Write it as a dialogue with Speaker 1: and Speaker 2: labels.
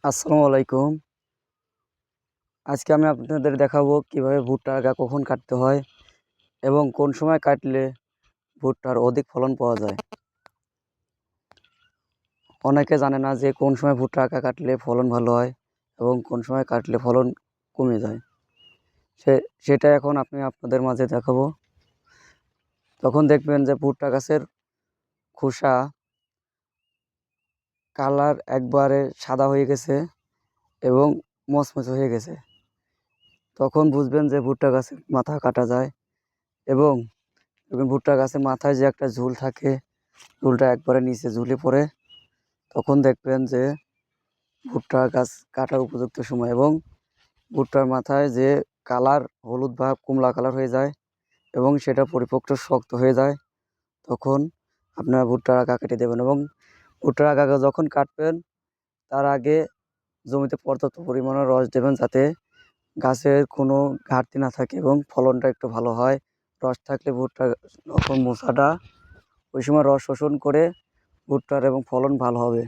Speaker 1: আসসালামু আলাইকুম। আজকে আমি আপনাদের দেখাবো কিভাবে ভুট্টার আগা কখন কাটতে হয় এবং কোন সময় কাটলে ভুট্টার অধিক ফলন পাওয়া যায়। অনেকে জানে না যে কোন সময় ভুট্টার আগা কাটলে ফলন ভালো হয় এবং কোন সময় কাটলে ফলন কমে যায়। সেটা এখন আপনাদের মাঝে দেখাবো। তখন দেখবেন যে ভুট্টা গাছের খোসা কালার একবারে সাদা হয়ে গেছে এবং মচমচে হয়ে গেছে। তখন বুঝবেন যে ভুট্টা গাছের মাথা কাটা যায় এবং ভুট্টা গাছের মাথায় যে একটা ঝুল থাকে, ঝুলটা একবারে নিচে ঝুলে পড়ে। তখন দেখবেন যে ভুট্টা গাছ কাটার উপযুক্ত সময় এবং ভুট্টার মাথায় যে কালার হলুদ বা কমলা কালার হয়ে যায় এবং সেটা পরিপক্ক শক্ত হয়ে যায়, তখন আপনারা ভুট্টার আগা কেটে দেবেন। এবং ভুট্টার আগা যখন কাটবেন তার আগে জমিতে পর্যাপ্ত পরিমাণে রস দেবেন, যাতে গাছের কোনো ঘাটতি না থাকে এবং ফলনটা একটু ভালো হয়। রস থাকলে ভুট্টা যখন মোচাটা ওই সময় রস শোষণ করে ভুট্টার এবং ফলন ভালো হবে।